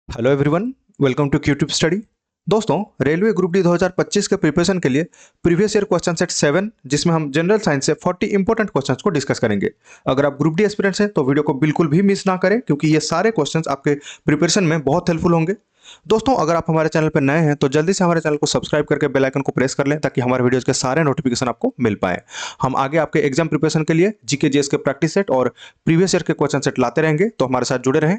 Hello everyone, welcome to QTube study. दोस्तों, railway group D 2025 के preparation के लिए प्रीवियस ईयर क्वेश्चन सेट 7 जिसमें हम जनरल साइंस से 40 इंपॉर्टेंट क्वेश्चंस को डिस्कस करेंगे। अगर आप ग्रुप डी एस्पिरेंट्स हैं तो वीडियो को बिल्कुल भी मिस ना करें क्योंकि ये सारे क्वेश्चंस आपके प्रिपरेशन में बहुत हेल्पफुल होंगे। दोस्तों, अगर आप हमारे चैनल पर नए हैं तो जल्दी से हमारे चैनल को सब्सक्राइब करके बेल आइकन को प्रेस कर लें ताकि हमारे वीडियोस के सारे नोटिफिकेशन आपको मिल पाए। हम आगे आपके एग्जाम प्रिपरेशन के लिए जीके जीएस के प्रैक्टिस सेट और प्रीवियस ईयर के क्वेश्चन सेट लाते रहेंगे, तो हमारे साथ जुड़े रहें।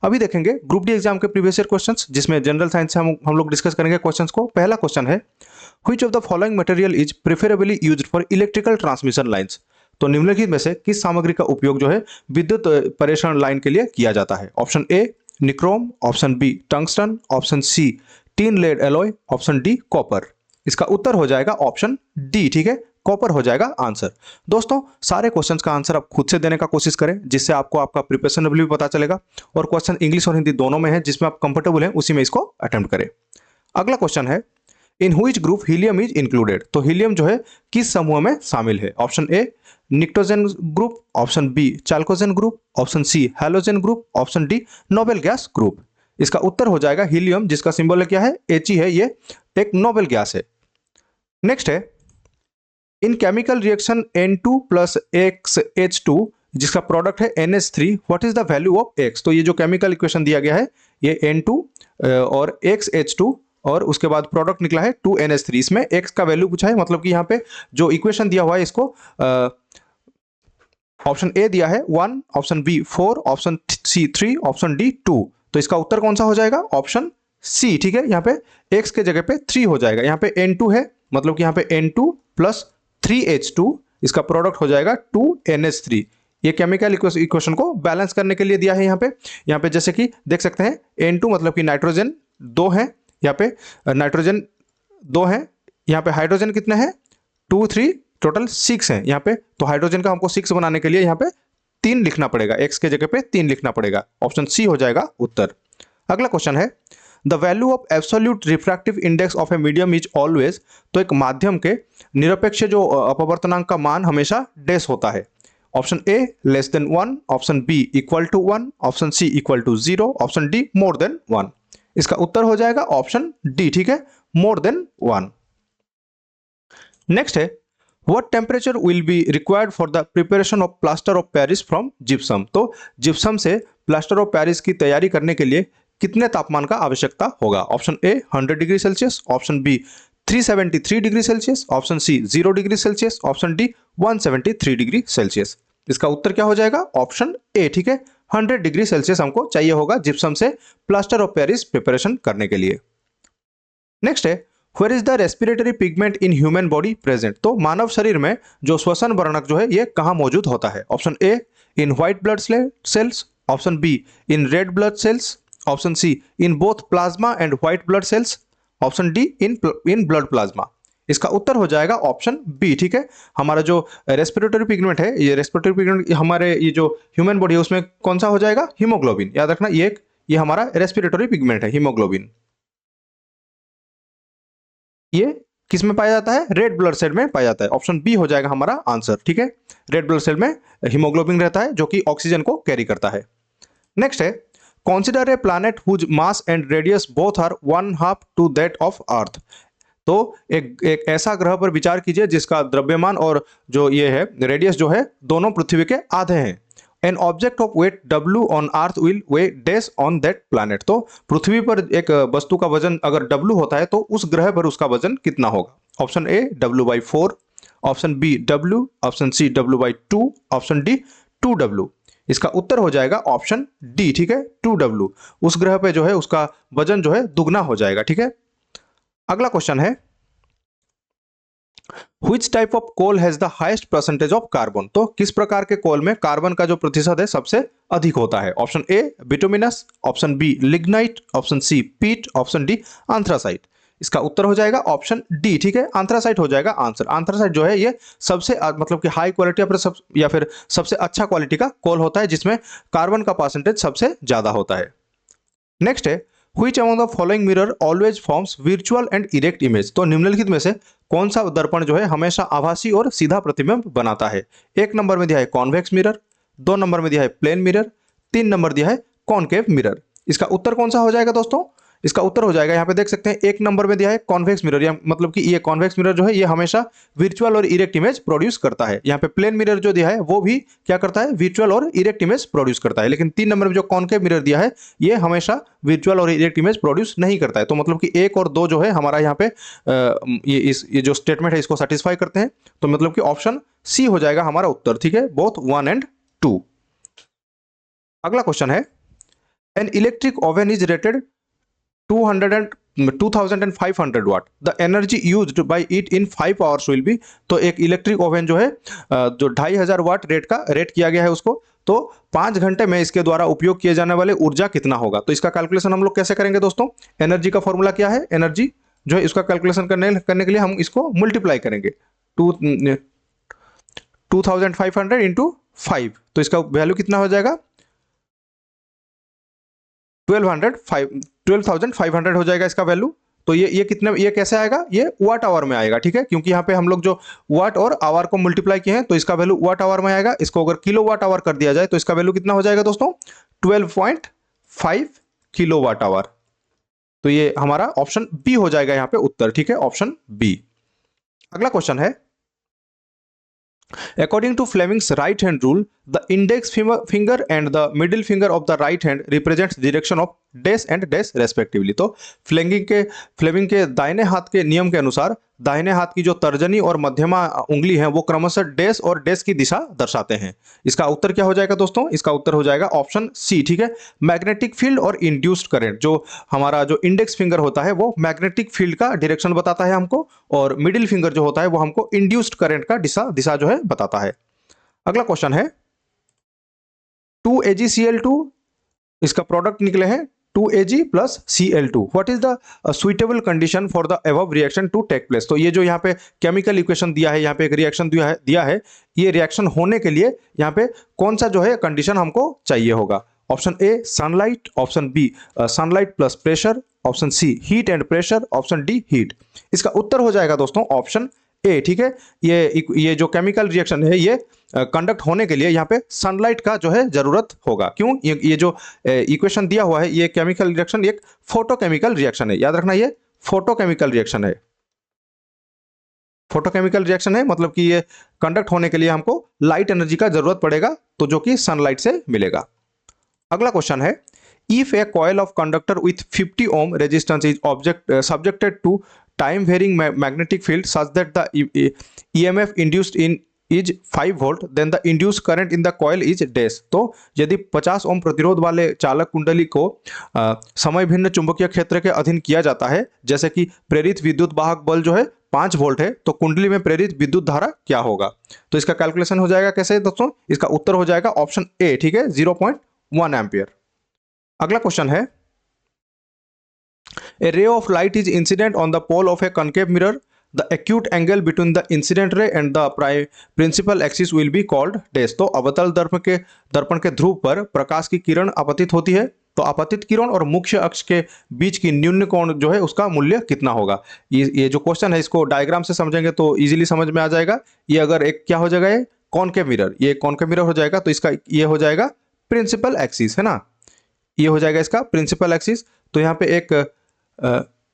अभी देखेंगे ग्रुप डी एग्जाम के प्रीवियस ईयर क्वेश्चंस जिसमें जनरल साइंस से हम लोग डिस्कस करेंगे क्वेश्चंस को। पहला क्वेश्चन है, which of the following material is preferably used for electrical transmission lines. तो निम्नलिखित में से किस सामग्री का उपयोग जो है विद्युत प्रेषण लाइन के लिए किया जाता है। Option A nichrome, option B tungsten, option C tin lead alloy, option D copper. इसका उत्तर हो जाएगा ऑप्शन डी, ठीक है, कॉपर हो जाएगा आंसर। दोस्तों, सारे क्वेश्चंस का आंसर आप खुद से देने का कोशिश करें जिससे आपको आपका प्रिपरेशन लेवल भी पता चलेगा और क्वेश्चन इंग्लिश और हिंदी दोनों में है, जिसमें आप कंफर्टेबल हैं उसी में इसको अटेम्प्ट करें। अगला क्वेश्चन है, in which group helium is included. तो हीलियम जो है किस समूह में शामिल है। Option A pnictogen group, option B chalcogen group, option C halogen group, option D noble gas group. इसका उत्तर हो जाएगा हीलियम, जिसका सिंबल क्या है, He है, ये एक नोबेल गैस है। नेक्स्ट है, इन chemical reaction N2 plus XH2 जिसका प्रोडक्ट है NH3, what is the value of X। तो ये जो केमिकल इक्वेशन दिया गया है ये N2 और XH2 और उसके बाद प्रोडक्ट निकला है 2NH3। इसमें X का वैल्यू पूछा है, मतलब कि यहाँ पे जो इक्वेशन दिया हुआ है इसको ऑप्शन ए दिया है 1, option B 4, option C 3, option D 2। तो इसका उत्तर कौन सा हो जाएगा, ऑप्शन सी, ठीक है। यहाँ पे X के जगह पे 3 हो जाएगा। यहाँ पे N2 है, मतलब कि यहाँ पे N2 प्लस 3H2, इसका प्रोडक्ट हो जाएगा 2NH3। ये केमिकल इक्वेशन को बैलेंस करने के लिए दिया है। यहाँ पे जैसे कि देख सकते हैं N2 मतलब कि नाइट्रोजन 2 है, यहाँ पे नाइट्रोजन 2 है, यहाँ पे हाइड्रोजन कितने हैं 2 3, टोटल 6 है यहाँ पे। तो हाइड्रोजन का हमको 6 बनाने के लिए यहाँ पे 3 लिखना पड़ेगा, X के जगह पे 3 लिखना पड़ेगा। ऑप्शन सी हो जाएगा उत्तर। अगला क्वेश्चन है, the value of absolute refractive index of a medium is always. तो एक माध्यम के निरपेक्ष जो अपवर्तनांक का मान हमेशा डैश होता है। Option A less than 1, option B equal to 1, option C equal to 0, option D more than 1। इसका उत्तर हो जाएगा ऑप्शन डी, ठीक है, मोर देन 1। नेक्स्ट है, What temperature will be required for the preparation of plaster of Paris from gypsum। तो gypsum से plaster of Paris की तैयारी करने के लिए कितने तापमान का आवश्यकता होगा। Option A 100 degree Celsius, option B 373 degree Celsius, option C 0 degree Celsius, option D 173 degree Celsius. इसका उत्तर क्या हो जाएगा, ऑप्शन ए, ठीक है, 100 डिग्री सेल्सियस हमको चाहिए होगा जिप्सम से प्लास्टर ऑफ पेरिस प्रिपरेशन करने के लिए। नेक्स्ट है, Where is the respiratory pigment in human body present। तो मानव शरीर में जो श्वसन वर्णक जो है ये कहाँ मौजूद होता है। Option A in white blood cells, option B in red blood cells, option C in both plasma and white blood cells, option D in blood plasma. इसका उत्तर हो जाएगा ऑप्शन बी, ठीक है। हमारा जो रेस्पिरेटरी पिगमेंट है, ये रेस्पिरेटरी पिगमेंट हमारे ये जो ह्यूमन बॉडी है उसमें कौन सा हो जाएगा, हीमोग्लोबिन। याद रखना ये हमारा रेस्पिरेटरी पिगमेंट है, हीमोग्लोबिन। ये किस में पाया जाता है, रेड ब्लड सेल में पाया जाता है। ऑप्शन बी हो जाएगा हमारा आंसर, ठीक है। रेड ब्लड सेल में हीमोग्लोबिन रहता है जो कि ऑक्सीजन को कैरी करता है। नेक्स्ट है, consider a planet whose mass and radius both are 1/2 to that of Earth. तो एक ऐसा ग्रह पर विचार कीजिए जिसका द्रव्यमान और जो ये है रेडियस जो है दोनों पृथ्वी के आधे हैं। An object of weight W on Earth will weigh dash on that planet. तो पृथ्वी पर एक वस्तु का वजन अगर W होता है तो उस ग्रह पर उसका वजन कितना होगा। Option A W/4, option B W, option C W/2, option D 2W। इसका उत्तर हो जाएगा ऑप्शन डी, ठीक है, 2W। उस ग्रह पे जो है उसका वजन जो है दुगना हो जाएगा, ठीक है। अगला क्वेश्चन है, Which type of coal has the highest percentage of carbon। तो किस प्रकार के कोल में कार्बन का जो प्रतिशत है सबसे अधिक होता है। Option A bituminous, option B lignite, option C peat, option D anthracite. इसका उत्तर हो जाएगा ऑप्शन डी, ठीक है, एंथ्रासाइट हो जाएगा आंसर। एंथ्रासाइट जो है ये सबसे मतलब कि हाई क्वालिटी या फिर सबसे अच्छा क्वालिटी का कोल होता है जिसमें कार्बन का परसेंटेज सबसे ज्यादा होता है। नेक्स्ट है, Which among the following mirror always forms virtual and erect image। तो निम्नलिखित में से कौन सा दर्पण जो है हमेशा आभासी और सीधा प्रतिबिंब बनाता है। एक नंबर में दिया है कॉन्वेक्स मिरर, 2 नंबर में दिया है प्लेन मिरर, 3 नंबर दिया है कॉनकेव मिरर। इसका उत्तर कौन सा हो जाएगा दोस्तों? इसका उत्तर हो जाएगा, यहाँ पे देख सकते हैं एक नंबर में दिया है कॉन्वेक्स मिरर, या मतलब कि ये कॉन्वेक्स मिरर जो है ये हमेशा वर्चुअल और इरेक्ट इमेज प्रोड्यूस करता है। यहाँ पे प्लेन मिरर जो दिया है वो भी क्या करता है, वर्चुअल और इरेक्ट इमेज प्रोड्यूस करता है। लेकिन 3 नंबर में जो कॉन्केव मिरर दिया है ये हमेशा वर्चुअल और इरेक्ट इमेज प्रोड्यूस नहीं करता है। तो मतलब कि 1 और 2 जो है हमारा यहाँ पे ये जो स्टेटमेंट है इसको सेटिस्फाई करते हैं। तो मतलब कि ऑप्शन सी हो जाएगा हमारा उत्तर, ठीक है, बोथ 1 एंड 2। अगला क्वेश्चन है, an electric oven is rated 2500 watt, the energy used by it in 5 hours will be. तो एक इलेक्ट्रिक ओवन जो है जो 2500 वाट रेट किया गया है उसको, तो 5 घंटे में इसके द्वारा उपयोग किए जाने वाले ऊर्जा कितना होगा। तो इसका कैलकुलेशन हम लोग कैसे करेंगे दोस्तों? एनर्जी का फॉर्मूला क्या है? एनर्जी जो है इसका कैलकुलेशन करने के लिए हम इसको मल्टीप्लाई करेंगे 2500 इंटू 5, तो इसका वैल्यू कितना हो जाएगा? 12,500 हो जाएगा इसका वैल्यू। तो ये कितने, ये कैसे आएगा? ये वाट आवर में आएगा, ठीक है, क्योंकि यहाँ पे हम लोग जो वाट और आवर को मल्टीप्लाई किए हैं तो इसका वैल्यू वाट आवर में आएगा। इसको अगर किलो वाट आवर कर दिया जाए तो इसका वैल्यू कितना हो जाएगा दोस्तों? 12.5 किलो वाट आवर। तो ये हमारा ऑप्शन बी हो जाएगा यहाँ पे उत्तर, ठीक है, ऑप्शन बी। अगला क्वेश्चन है, according to Fleming's right hand rule, the index finger and the middle finger of the right hand represents direction of dash and dash respectively। तो फ्लेमिंग के दाहिने हाथ के नियम के अनुसार दाहिने हाथ की जो तर्जनी और मध्यमा उंगली है वो क्रमशः डैश और डैश की दिशा दर्शाते हैं। इसका उत्तर क्या हो जाएगा दोस्तों? इसका उत्तर हो जाएगा ऑप्शन सी, ठीक है, मैग्नेटिक फील्ड और इंड्यूस्ड करंट। जो हमारा जो इंडेक्स फिंगर होता है वो मैग्नेटिक फील्ड का डायरेक्शन बताता है हमको, और मिडिल फिंगर जो होता है वो हमको इंड्यूस्ड करंट का दिशा जो है बताता है। अगला क्वेश्चन है, 2AgCl2 इसका प्रोडक्ट निकले हैं 2Ag plus Cl2, what is the suitable condition for the above reaction to take place. तो ये जो यहाँ पे केमिकल इक्वेशन दिया है, यहाँ पे एक रिएक्शन दिया है, ये रिएक्शन होने के लिए यहाँ पे कौन सा जो है कंडीशन हमको चाहिए होगा? Option A sunlight, option B sunlight plus pressure, option C heat and pressure, option D heat. इसका उत्तर हो जाएगा दोस्तों ऑप्शन ए, ठीक है। ये जो केमिकल रिएक्शन है ये कंडक्ट होने के लिए यहाँ पे सनलाइट का जो है जरूरत होगा। क्यों? ये जो इक्वेशन दिया हुआ है ये केमिकल रिएक्शन एक फोटोकेमिकल रिएक्शन है, याद रखना ये फोटोकेमिकल रिएक्शन है। फोटोकेमिकल रिएक्शन है मतलब कि ये कंडक्ट होने के लिए हमको लाइट एनर्जी का जरूरत पड़ेगा, तो जो कि सनलाइट से मिलेगा। अगला क्वेश्चन है, if a coil of conductor with 50 ohm resistance is subjected to time varying magnetic field such that the EMF induced in is 5 volt, then the induced current in the coil is dash। तो यदि 50 ओम प्रतिरोध वाले चालक कुंडली को समय भिन्न चुंबकीय क्षेत्र के अधीन किया जाता है, जैसे कि प्रेरित विद्युत वाहक बल जो है 5 वोल्ट है, तो कुंडली में प्रेरित विद्युत धारा क्या होगा? तो इसका कैलकुलेशन हो जाएगा कैसे दोस्तों? इसका उत्तर हो जाएगा ऑप्शन ए, ठीक है, 0.1 एम्पियर। अगला क्वेश्चन है, a ray of light is incident on the pole of a concave mirror, the acute angle between the incident ray and the principal axis will be called dash। तो अवतल दर्पण के ध्रुव पर प्रकाश की किरण आपतित होती है, तो आपतित किरण और मुख्य अक्ष के बीच की न्यून कोण जो है उसका मूल्य कितना होगा? ये जो क्वेश्चन है इसको डायग्राम से समझेंगे तो इजीली समझ में आ जाएगा। ये अगर एक क्या हो जाएगा, ये कॉनकेव मिरर, ये कॉनकेव मिरर हो जाएगा, तो इसका ये हो जाएगा प्रिंसिपल एक्सिस, है ना, ये हो जाएगा इसका प्रिंसिपल एक्सिस। तो यहाँ पे एक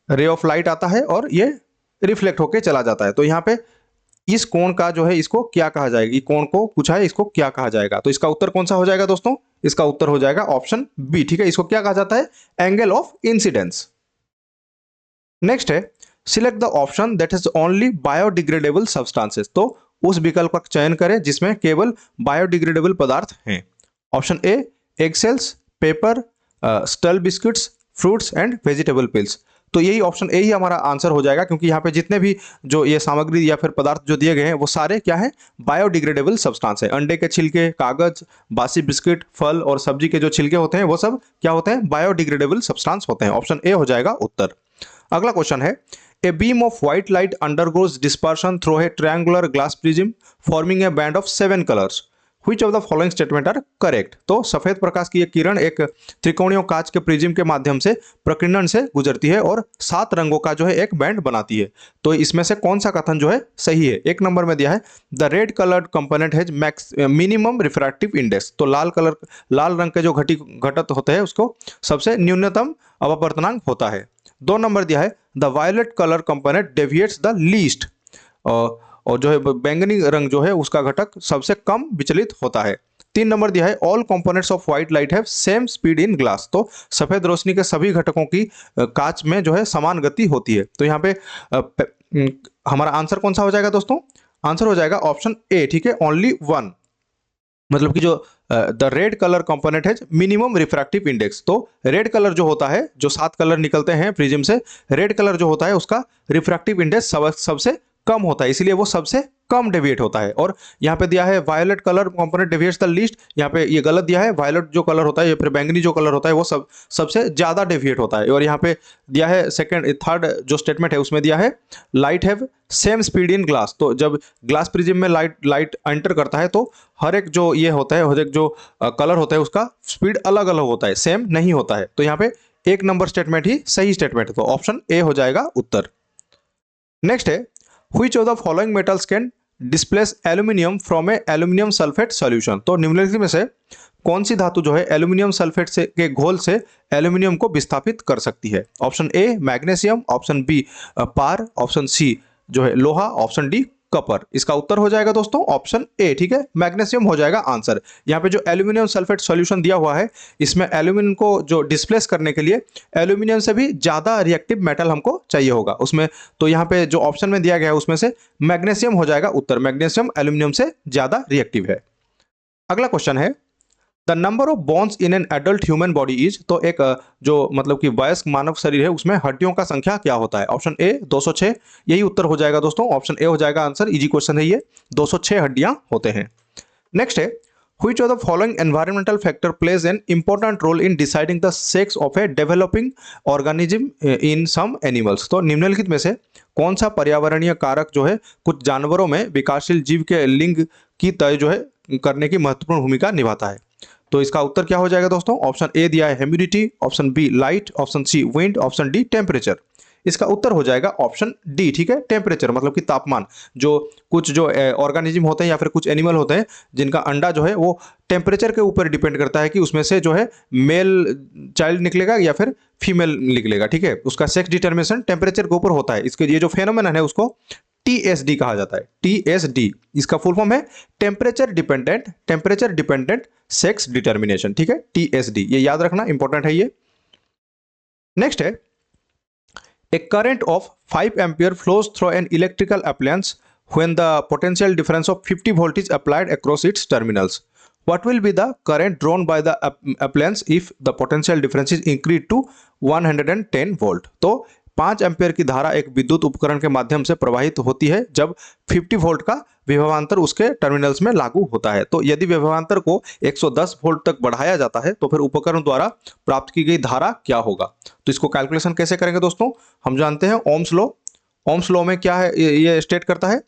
रे ऑफ लाइट आता है और ये रिफ्लेक्ट होके चला जाता है, तो यहाँ पे इस कोण का जो है इसको क्या कहा जाएगा? ये कोण को पूछा है, इसको क्या कहा जाएगा? तो इसका उत्तर कौन सा हो जाएगा दोस्तों? इसका उत्तर हो जाएगा ऑप्शन बी, ठीक है, इसको क्या कहा जाता है? Angle of incidence. नेक्स्ट है, select the option that is only biodegradable substances. तो उस विकल्प का चयन करें जिसमें केवल बायोडिग्रेडेबल पदार्थ हैं। Option A egg cells, paper, stall biscuits, fruits and vegetable pills. तो यही ऑप्शन ए ही हमारा आंसर हो जाएगा, क्योंकि यहाँ पे जितने भी जो ये सामग्री या फिर पदार्थ जो दिए गए हैं वो सारे क्या है? बायोडिग्रेडेबल सब्सटेंस है। अंडे के छिलके, कागज, बासी बिस्किट, फल और सब्जी के जो छिलके होते हैं वो सब क्या होते हैं? बायोडिग्रेडेबल सब्सटेंस होते हैं। ऑप्शन ए हो जाएगा उत्तर। अगला क्वेश्चन है, a beam of white light undergoes dispersion through a triangular glass prism forming a band of 7 colours, which of the following statement are correct. तो सफेद प्रकाश की ये किरण एक त्रिकोणीय कांच के प्रिज्म के माध्यम से प्रकीर्णन से गुजरती है और 7 रंगों का जो है एक बैंड बनाती है। तो इसमें से कौन सा कथन जो है सही है? एक नंबर में दिया है the red coloured component has minimum refractive index. तो लाल रंग के जो घटक होते हैं उसको सबसे न्यूनतम अपवर्तनांक होता है। 2 नंबर दिया है the violet colour component deviates the least. और जो है बैंगनी रंग जो है उसका घटक सबसे कम विचलित होता है। 3 नंबर दिया है all components of white light have same speed in glass. तो सफेद रोशनी के सभी घटकों की कांच में जो है समान गति होती है। तो यहाँ पे हमारा आंसर कौन सा हो जाएगा दोस्तों? आंसर हो जाएगा ऑप्शन ए, ठीक है, ओनली 1। मतलब कि जो द रेड कलर कंपोनेंट है मिनिमम रिफ्रैक्टिव इंडेक्स। तो रेड कलर जो होता है, जो 7 कलर निकलते हैं प्रिज्म से, रेड कलर जो होता है उसका रिफ्रैक्टिव इंडेक्स सबसे कम होता है, इसलिए वो सबसे कम डेविएट होता है। और यहाँ पे दिया है violet colour component deviates the least, यहाँ पे ये गलत दिया है। वायलेट जो कलर होता है या फिर बैंगनी जो कलर होता है वो सबसे ज्यादा डेविएट होता है। और यहाँ पे दिया है थर्ड जो स्टेटमेंट है उसमें दिया है light have same speed in glass. तो जब ग्लास प्रिज्म में लाइट एंटर करता है तो हर एक जो ये होता है, हर एक जो कलर होता है उसका स्पीड अलग अलग होता है, सेम नहीं होता है। तो यहाँ पे 1 नंबर स्टेटमेंट ही सही स्टेटमेंट है, तो ऑप्शन ए हो जाएगा उत्तर। नेक्स्ट है which of the following metals can displace aluminium from A aluminium sulphate solution. तो निम्नलिखित में से कौन सी धातु जो है एल्यूमिनियम सल्फेट से के घोल से एल्यूमिनियम को विस्थापित कर सकती है? Option A magnesium, option B पार, ऑप्शन सी जो है लोहा, ऑप्शन डी कपर। इसका उत्तर हो जाएगा दोस्तों ऑप्शन ए, ठीक है, मैग्नीशियम हो जाएगा आंसर। यहाँ पे जो एल्यूमिनियम सल्फेट सॉल्यूशन दिया हुआ है इसमें एल्यूमिनियम को जो डिस्प्लेस करने के लिए एल्यूमिनियम से भी ज्यादा रिएक्टिव मेटल हमको चाहिए होगा उसमें। तो यहाँ पे जो ऑप्शन में दिया गया है उसमें से मैग्नीशियम हो जाएगा उत्तर। मैग्नीशियम एल्यूमिनियम से ज्यादा रिएक्टिव है। अगला क्वेश्चन है the number of bones in an adult human body is. तो एक जो मतलब कि वयस्क मानव शरीर है उसमें हड्डियों का संख्या क्या होता है? ऑप्शन ए 206, यही उत्तर हो जाएगा दोस्तों, ऑप्शन ए हो जाएगा आंसर। इजी क्वेश्चन है ये, 206 हड्डियां होते हैं। नेक्स्ट है which of the following environmental factor plays an important role in deciding the sex of a developing organism in some animals. तो निम्नलिखित में से कौन सा पर्यावरणीय कारक जो है कुछ जानवरों में विकासशील जीव के लिंग की तय जो है करने की महत्वपूर्ण भूमिका निभाता है? तो इसका उत्तर क्या हो जाएगा दोस्तों? ऑप्शन ए दिया है humidity, option B light, option C wind, option D temperature. इसका उत्तर हो जाएगा ऑप्शन डी, ठीक है, टेम्परेचर मतलब कि तापमान। जो कुछ जो ऑर्गेनिज्म होते हैं या फिर कुछ एनिमल होते हैं जिनका अंडा जो है वो टेम्परेचर के ऊपर डिपेंड करता है कि उसमें से जो है मेल चाइल्ड निकलेगा या फिर फीमेल निकलेगा, ठीक है, उसका सेक्स डिटर्मिनेशन टेम्परेचर के ऊपर होता है। इसके ये जो फेनोमेनन है उसको TSD कहा जाता है, TSD। इसका फुल फॉर्म है टेम्परेचर डिपेंडेंट सेक्स डिटर्मिनेशन, ठीक है, TSD, ये याद रखना इंपॉर्टेंट है ये। नेक्स्ट है a current of 5 ampere flows through an electrical appliance when the potential difference of 50 volt is applied across its terminals. What will be the current drawn by the appliance if the potential difference is increased to 110 volt? तो 5 ampere की धारा एक विद्युत उपकरण के माध्यम से प्रवाहित होती है जब 50 वोल्ट का विभवांतर उसके टर्मिनल्स में लागू होता है। तो यदि विभवांतर को 110 वोल्ट तक बढ़ाया जाता है तो फिर उपकरण द्वारा प्राप्त की गई धारा क्या होगा? तो इसको कैलकुलेशन कैसे करेंगे दोस्तों? हम जानते हैं ओम्स लॉ। ओम्स लॉ में क्या है, ये स्टेट करता है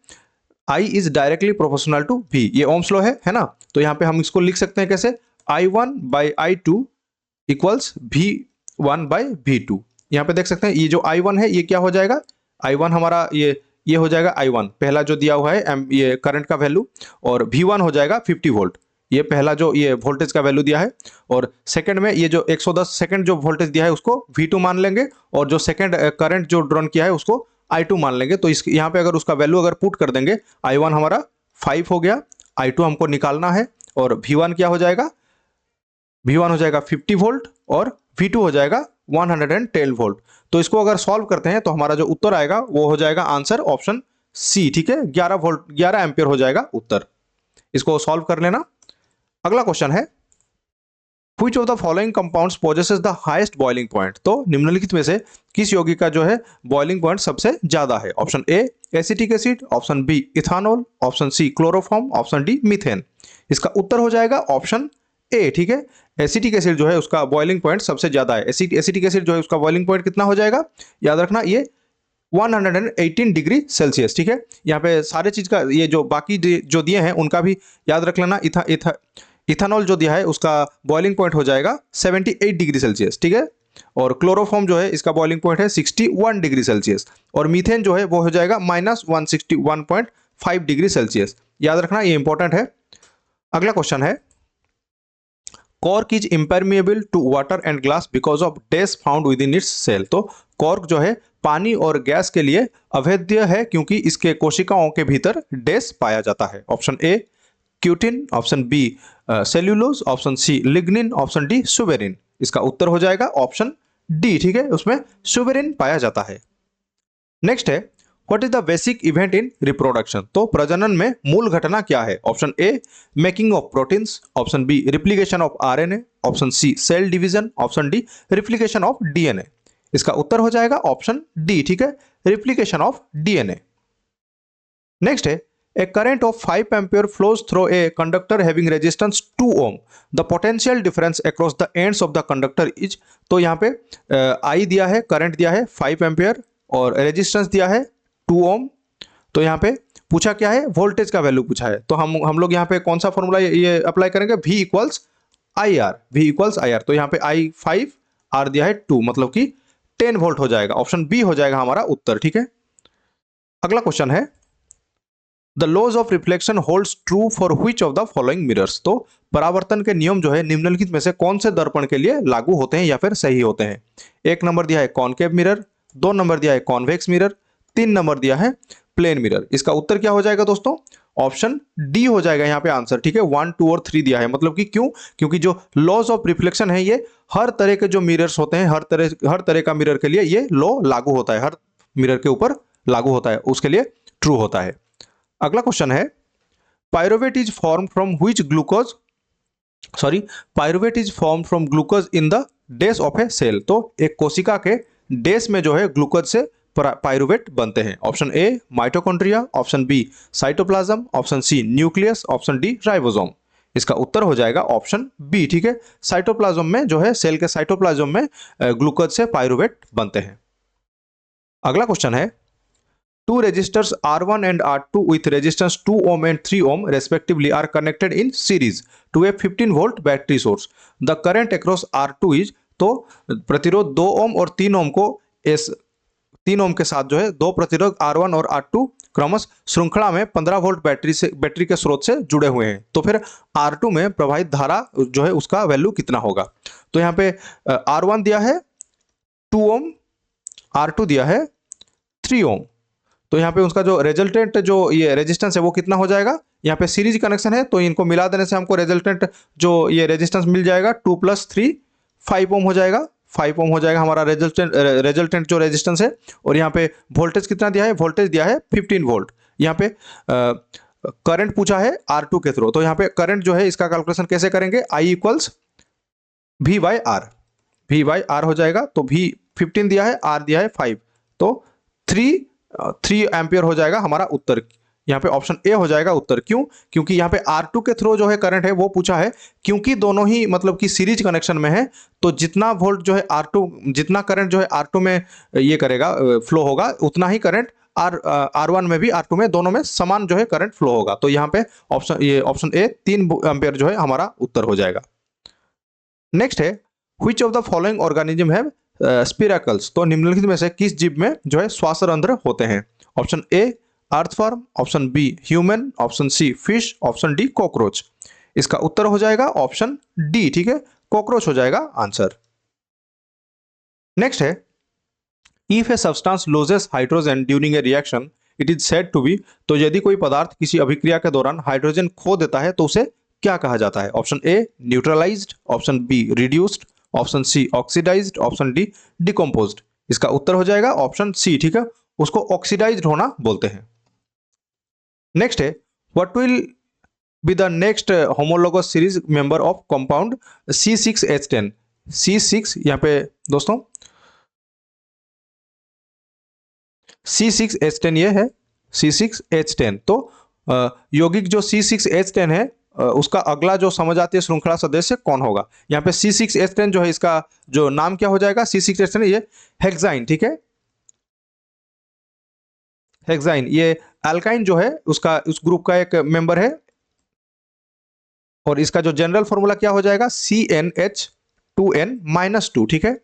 I is directly proportional to V। ये ओम्स लॉ है ना? तो यहाँ पे हम इसको लिख सकते हैं कैसे, I1 by I2 equals V1 by V2। यहाँ पे देख सकते हैं ये जो I1 है ये क्या हो जाएगा, I1 हमारा ये हो जाएगा I1 पहला जो दिया हुआ है ये करंट का वैल्यू, और V1 हो जाएगा 50 वोल्ट, ये पहला जो ये वोल्टेज का वैल्यू दिया है। और सेकंड में ये जो 110 सेकंड जो वोल्टेज दिया है उसको V2 मान लेंगे, और जो सेकंड करंट जो ड्रॉन किया है उसको I2 मान लेंगे। तो इस यहाँ पे अगर उसका वैल्यू अगर पुट कर देंगे, I1 हमारा 5 हो गया, I2 हमको निकालना है, और V1 क्या हो जाएगा, V1 हो जाएगा 50 वोल्ट और V2 हो जाएगा 110 वोल्ट। तो इसको अगर सॉल्व करते हैं तो हमारा जो उत्तर आएगा वो हो जाएगा आंसर ऑप्शन सी, ठीक है, 11 वोल्ट 11 एम्पियर हो जाएगा उत्तर। इसको सॉल्व कर लेना। अगला क्वेश्चन है Which of the following compounds possesses the highest boiling point? तो निम्नलिखित में से किस यौगिक का जो है बॉइलिंग पॉइंट सबसे ज्यादा है? Option A acetic acid, option B ethanol, option C chloroform, option D methane. इसका उत्तर हो जाएगा ऑप्शन ए, ठीक है, एसिटिक एसिड जो है उसका बॉइलिंग पॉइंट सबसे ज्यादा है। एसिटिक एसिड जो है उसका बॉइलिंग पॉइंट कितना हो जाएगा, याद रखना, ये 118 डिग्री सेल्सियस। ठीक है, यहाँ पे सारे चीज का ये जो बाकी जो दिए हैं उनका भी याद रख लेना। इथानॉल जो दिया है उसका बॉइलिंग पॉइंट हो जाएगा 78 डिग्री सेल्सियस। ठीक है, और क्लोरोफॉर्म जो है इसका बॉइलिंग पॉइंट है 61 डिग्री सेल्सियस, और मीथेन जो है वो हो जाएगा -161.5 डिग्री सेल्सियस। याद रखना, ये इंपॉर्टेंट है। अगला क्वेश्चन है, cork is impermeable to water and glass because of dash found within its cell. तो कॉर्क जो है पानी और गैस के लिए अभेद्य है क्योंकि इसके कोशिकाओं के भीतर डैश पाया जाता है। Option A cutin, option B cellulose, option C lignin, option D suberin. इसका उत्तर हो जाएगा ऑप्शन डी। ठीक है, उसमें सुबेरिन पाया जाता है। नेक्स्ट है, what is the basic event in reproduction. तो प्रजनन में मूल घटना क्या है। Option A making of proteins, option B replication of RNA, option C cell division, option D replication of DNA. इसका उत्तर हो जाएगा ऑप्शन डी। ठीक है, रिप्लिकेशन ऑफ डीएनए। नेक्स्ट है, a current of 5 ampere flows through a conductor having resistance 2 ohm. The potential difference across the ends of the conductor is। तो यहाँ पे I दिया है, करंट दिया है 5 एम्पियर और रेजिस्टेंस दिया है 2 ओम। तो यहाँ पे पूछा क्या है, वोल्टेज का वैल्यू पूछा है। तो हम लोग यहाँ पे कौन सा फॉर्मूला ये अप्लाई करेंगे, V equals I R. V equals I R. तो यहाँ पे I 5, R दिया है 2, मतलब कि 10 वोल्ट हो जाएगा। ऑप्शन बी हो जाएगा हमारा उत्तर। ठीक है, अगला क्वेश्चन है, the laws of reflection holds true for which of the following mirrors. तो परावर्तन के नियम जो है निम्नलिखित में से कौन से दर्पण के लिए लागू होते हैं या फिर सही होते हैं। एक नंबर दिया है कॉनकेव मिरर, 2 नंबर दिया है कॉन्वेक्स मिरर, 3 नंबर दिया है प्लेन मिरर। इसका उत्तर क्या हो जाएगा दोस्तों, ऑप्शन डी हो जाएगा यहाँ पे आंसर। ठीक है, 1, 2 और 3 दिया है, मतलब कि क्यों, क्योंकि जो लॉज ऑफ रिफ्लेक्शन है ये हर तरह के जो मिरर्स होते हैं, हर तरह का मिरर के लिए ये लॉ लागू होता है, हर मिरर के ऊपर लागू होता है, उसके लिए ट्रू होता है। अगला क्वेश्चन है, pyruvate is form from which glucose, pyruvate is form from glucose in the dash of a cell. तो एक कोशिका के डैश में जो है ग्लूकोज से पायरुवेट बनते हैं। Option A mitochondria, option B cytoplasm, option C nucleus, option D ribosome. इसका उत्तर हो जाएगा ऑप्शन बी। ठीक है, साइटोप्लाज्म में जो है, सेल के साइटोप्लाज्म में ग्लूकोज से पायरुवेट बनते हैं। अगला क्वेश्चन है, two resistors R1 and R2 with resistance 2 ohm and 3 ohm respectively are connected in series to a 15 volt battery source. The current across R2 is। तो प्रतिरोध 2 ओम और 3 ओम को 3 ओम के साथ जो है दो प्रतिरोध R1 और R2 क्रमश श्रृंखला में 15 वोल्ट बैटरी के स्रोत से जुड़े हुए हैं। तो फिर R2 में प्रवाहित धारा जो है उसका वैल्यू कितना होगा। तो यहाँ पे R1 दिया है 2 ओम, R2 दिया है 3 ओम। तो यहाँ पे उसका जो रिजल्टेंट जो ये रेजिस्टेंस है वो कितना हो जाएगा। यहाँ पे सीरीज कनेक्शन है तो इनको मिला देने से हमको रिजल्टेंट जो ये रेजिस्टेंस मिल जाएगा 2 + 3 5 ओम हो जाएगा। 5 ओम हो जाएगा हमारा रिजल्टेंट जो रेजिस्टेंस है। और यहाँ पे वोल्टेज कितना दिया है, वोल्टेज दिया है 15 वोल्ट। यहाँ पे करंट पूछा है R2 के थ्रू। तो यहाँ पे करंट जो है इसका कैलकुलेशन कैसे करेंगे, I इक्वल्स V/R हो जाएगा। तो V 15 दिया है, R दिया है 5, तो 3 एम्पियर हो जाएगा हमारा उत्तर। यहाँ पे ऑप्शन ए हो जाएगा उत्तर। क्यों, क्योंकि यहाँ पे R2 के थ्रू जो है करंट है वो पूछा है, क्योंकि दोनों ही मतलब कि सीरीज कनेक्शन में है। तो जितना वोल्ट जो है R2, जितना करंट जो है R2 में ये करेगा फ्लो होगा, उतना ही करंट R1 में भी, R2 में, दोनों में समान जो है करंट फ्लो होगा। तो यहाँ पे ऑप्शन ए 3 एम्पियर जो है हमारा उत्तर हो जाएगा। नेक्स्ट है, which of the following organism है स्पिरकल्स। तो निम्नलिखित में से किस जीव में जो है श्वासरंध्र होते हैं। Option A earthworm, option B human, option C fish, option D cockroach. इसका उत्तर हो जाएगा ऑप्शन डी। ठीक है, कॉकरोच हो जाएगा आंसर। नेक्स्ट है, if a substance loses hydrogen during a reaction it is said to be. तो यदि कोई पदार्थ किसी अभिक्रिया के दौरान हाइड्रोजन खो देता है तो उसे क्या कहा जाता है। Option A neutralised, option B reduced, option C oxidised, option D decomposed. इसका उत्तर हो जाएगा ऑप्शन सी। ठीक है, उसको ऑक्सीडाइज्ड होना बोलते हैं। नेक्स्ट है, what will be the next homologous series member of compound C6H10। C6 यहाँ पे दोस्तों C6H10 ये है C6H10। तो यौगिक जो C6H10 है उसका अगला जो समझ आती है श्रृंखला सदस्य कौन होगा। यहाँ पे C6H10 जो है इसका जो नाम क्या हो जाएगा, C6H10 ये हेक्साइन। ठीक है, हेक्साइन, ये अल्काइन जो है उसका, उस ग्रुप का एक मेंबर है, और इसका जो जनरल फॉर्मूला क्या हो जाएगा, CnH2n-2, ठीक है,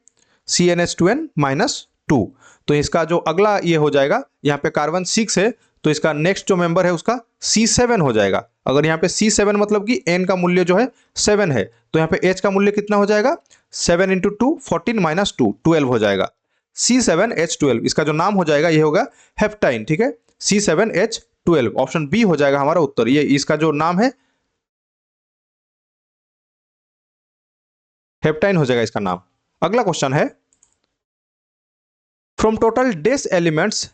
CnH2n-2। तो इसका जो अगला ये हो जाएगा, यहाँ पे कार्बन 6 है, तो इसका नेक्स्ट जो मेंबर है उसका C7 हो जाएगा। अगर यहाँ पे C7 मतलब कि N का मूल्य जो है 7 है, तो यहाँ पे H का मूल्य कितना हो जाएगा, 7 × 2 14-2 12 हो जाएगा। C7H12, इसका जो नाम हो जाएगा ये होगा हेप्टाइन, ठीक है, C7H12, ऑप्शन बी हो जाएगा हमारा उत्तर। ये इसका जो नाम है हेप्टाइन हो जाएगा इसका नाम। अगला क्वेश्चन है, from total dash elements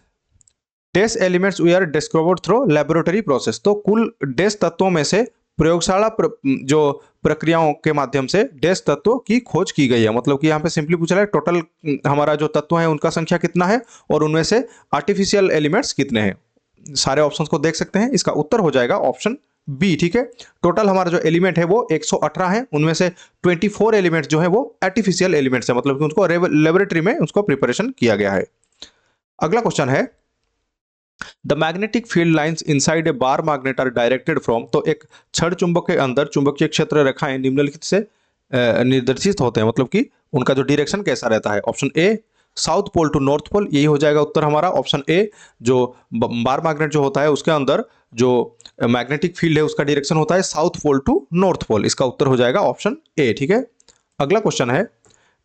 we are discovered through laboratory process. तो कुल डेस तत्वों में से प्रयोगशाला जो प्रक्रियाओं के माध्यम से डेस तत्वों की खोज की गई है। मतलब कि यहाँ पे सिंपली पूछा है टोटल हमारा जो तत्व है उनका संख्या कितना है और उनमें से आर्टिफिशियल एलिमेंट्स कितने हैं। सारे ऑप्शंस को देख सकते हैं, इसका उत्तर हो जाएगा ऑप्शन बी, ठीक है। टोटल हमारा जो एलिमेंट है वो 118 है, उनमें से 24 एलिमेंट्स जो है वो आर्टिफिशियल एलिमेंट्स है, मतलब कि उनको लेबोरेटरी में उसको प्रिपरेशन किया गया है। अगला क्वेश्चन है, the magnetic field lines inside a bar magnet are directed from. तो एक छड़ चुंबक के अंदर चुंबकीय क्षेत्र रेखाएं निम्नलिखित से निर्देशित होते हैं, मतलब कि उनका जो डायरेक्शन कैसा रहता है। Option A south pole to north pole, यही हो जाएगा उत्तर हमारा। ऑप्शन ए, जो बार मैग्नेट जो होता है उसके अंदर जो मैग्नेटिक फील्ड है उसका डायरेक्शन होता है south pole to north pole, इसका उत्तर हो जाएगा ऑप्शन ए, ठीक है। अगला क्वेश्चन है,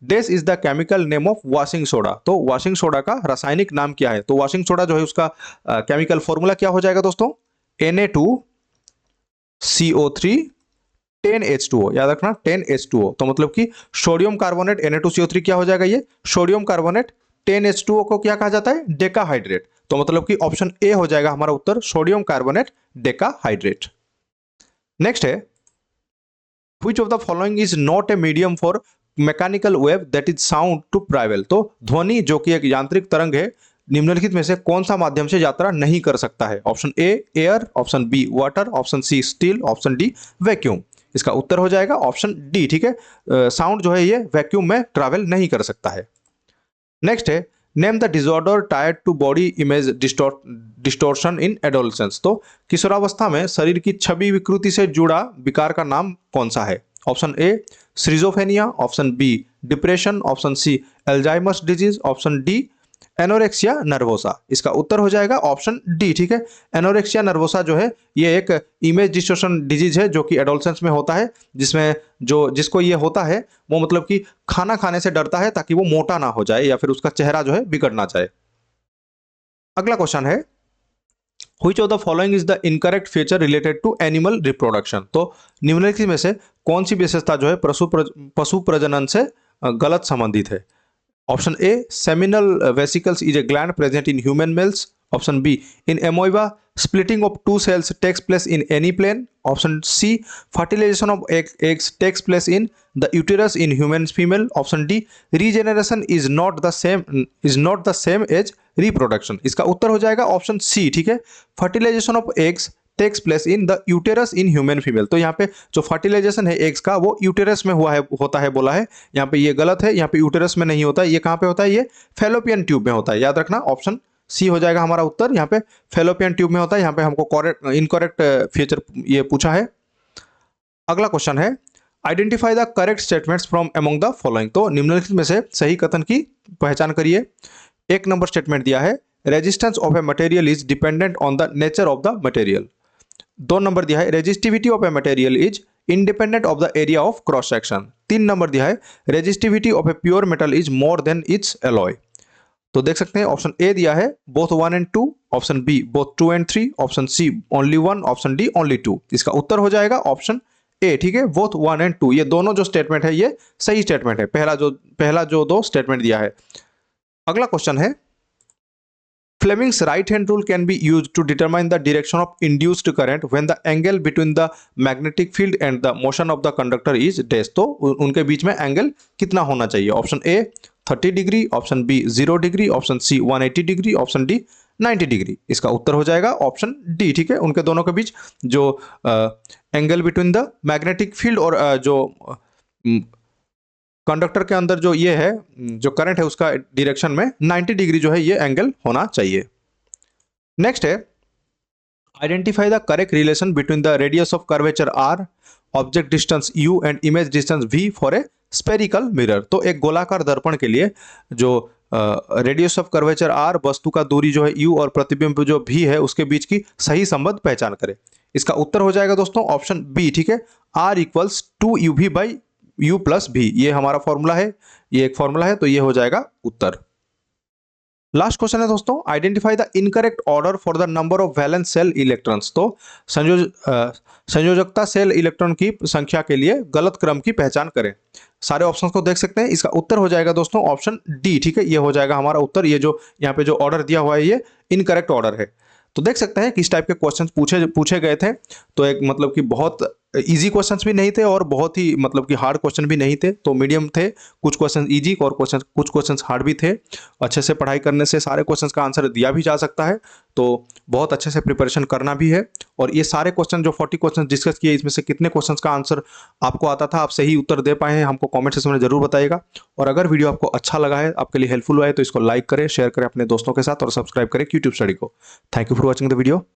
this is the chemical name of washing soda. तो वॉशिंग सोडा का रासायनिक नाम क्या है। तो वॉशिंग सोडा जो है उसका केमिकल फॉर्मूला क्या हो जाएगा दोस्तों, Na2CO3 10H2O, याद रखना 10H2O। तो मतलब कि सोडियम कार्बोनेट Na2CO3 क्या हो जाएगा, ये सोडियम कार्बोनेट 10H2O को क्या कहा जाता है, डेकाहाइड्रेट। तो मतलब कि ऑप्शन ए हो जाएगा हमारा उत्तर, सोडियम कार्बोनेट डेकाहाइड्रेट। नेक्स्ट है, which of the following is not a medium for mechanical wave that is sound to travel. तो ध्वनि जो कि एक यांत्रिक तरंग है, निम्नलिखित में से कौन सा माध्यम से यात्रा नहीं कर सकता है। Option A air, option B water, option C steel, option D vacuum. इसका उत्तर हो जाएगा ऑप्शन डी, ठीक है। साउंड जो है ये वैक्यूम में ट्रैवल नहीं कर सकता है। नेक्स्ट है, name the disorder tired to body image distortion in adolescence. तो किशोरावस्था में शरीर की छवि विकृति से जुड़ा विकार का नाम कौन सा है। Option A schizophrenia, option B depression, option C Alzheimer's disease, option D anorexia nervosa. इसका उत्तर हो जाएगा ऑप्शन डी, ठीक है। एनोरेक्सिया नर्वोसा जो है ये एक इमेज डिस्टोर्शन डिजीज है जो कि एडोलसेंस में होता है, जिसमें जिसको ये होता है वो मतलब कि खाना खाने से डरता है ताकि वो मोटा ना हो जाए या फिर उसका चेहरा जो है बिगड़ ना जाए। अगला क्वेश्चन है, which of the following is the incorrect feature related to animal reproduction. तो निम्नलिखित में से कौन सी विशेषता जो है पशु प्रजनन से गलत संबंधित है। Option A seminal vesicles is a gland present in human males, option B in amoeba splitting of two cells takes place in any plane, option C fertilization of eggs takes place in the uterus in human female, option D regeneration is not the same as reproduction। इसका उत्तर हो जाएगा option C, ठीक है। Fertilisation of eggs takes place in the uterus in human female. तो यहाँ पे जो फर्टिलाइजेशन है एग्स का वो यूटेरस में होता है बोला है, यहाँ पे ये गलत है, यहाँ पे यूटेरस में नहीं होता है, ये कहाँ पे होता है, ये फेलोपियन ट्यूब में होता है। याद रखना ऑप्शन सी हो जाएगा हमारा उत्तर, यहाँ पे फेलोपियन ट्यूब में होता है। यहाँ पे हमको इनकरेक्ट फीचर ये पूछा है। अगला क्वेश्चन है, identify the correct statements from among the following. तो निम्नलिखित में से सही कथन की पहचान करिए। एक नंबर स्टेटमेंट दिया है, resistance of a material is dependent on the nature of the material. 2 number दिया है, resistivity of a material is independent of the area of cross section. 3 number दिया है, resistivity of a pure metal is more than its alloy. तो देख सकते हैं option A दिया है both 1 and 2, option B both 2 and 3, option C only 1, option D only 2। इसका उत्तर हो जाएगा ऑप्शन ए, ठीक है। बोथ 1 and 2 ये दोनों जो स्टेटमेंट है ये सही स्टेटमेंट है, पहला जो 2 स्टेटमेंट दिया है। अगला क्वेश्चन है, Fleming's right hand rule can be used to determine the direction of induced current when the angle between the magnetic field and the motion of the conductor is dash. तो उनके बीच में angle कितना होना चाहिए। Option A 30 degree, option B 0 degree, option C 180 degree, option D 90 degree. इसका उत्तर हो जाएगा ऑप्शन डी, ठीक है। उनके दोनों के बीच जो angle between the magnetic field और जो कंडक्टर के अंदर जो ये है जो करंट है उसका डायरेक्शन में 90 डिग्री जो है ये एंगल होना चाहिए। नेक्स्ट है identify the correct relation between the radius of curvature R, object distance u and image distance v for a spherical mirror. तो एक गोलाकार दर्पण के लिए जो रेडियस ऑफ कर्वेचर आर, वस्तु का दूरी जो है यू और प्रतिबिंब जो भी है उसके बीच की सही संबंध पहचान करें। इसका उत्तर हो जाएगा दोस्तों ऑप्शन बी, ठीक है, R equals 2uv by u plus v. ये हमारा फॉर्मूला है, ये एक फॉर्मूला है, तो ये हो जाएगा उत्तर। लास्ट क्वेश्चन है दोस्तों, identify the incorrect order for the number of valence shell electrons. तो संयोजकता सेल इलेक्ट्रॉन की संख्या के लिए गलत क्रम की पहचान करें। सारे ऑप्शंस को देख सकते हैं, इसका उत्तर हो जाएगा दोस्तों ऑप्शन डी, ठीक है, ये हो जाएगा हमारा उत्तर। ये जो यहाँ पे जो ऑर्डर दिया हुआ है ये इनकरेक्ट ऑर्डर है। तो देख सकते हैं किस टाइप के क्वेश्चंस पूछे गए थे। तो एक मतलब कि बहुत इजी क्वेश्चंस भी नहीं थे और बहुत ही मतलब कि हार्ड क्वेश्चन भी नहीं थे, तो मीडियम थे। कुछ क्वेश्चन इजी और कुछ क्वेश्चंस हार्ड भी थे। अच्छे से पढ़ाई करने से सारे क्वेश्चंस का आंसर दिया भी जा सकता है, तो बहुत अच्छे से प्रिपरेशन करना भी है। और ये सारे क्वेश्चन जो 40 क्वेश्चन डिस्कस किए, इसमें से कितने क्वेश्चन का आंसर आपको आता था, आप सही उत्तर दे पाए हैं, हमको कॉमेंट सेक्शन में जरूर बताइएगा। और अगर वीडियो आपको अच्छा लगा है, आपके लिए हेल्पफुल हुआ है, तो इसको लाइक करें, शेयर करें अपने दोस्तों के साथ और सब्सक्राइब करें यूट्यूब स्टडी को। Thank you for watching the video.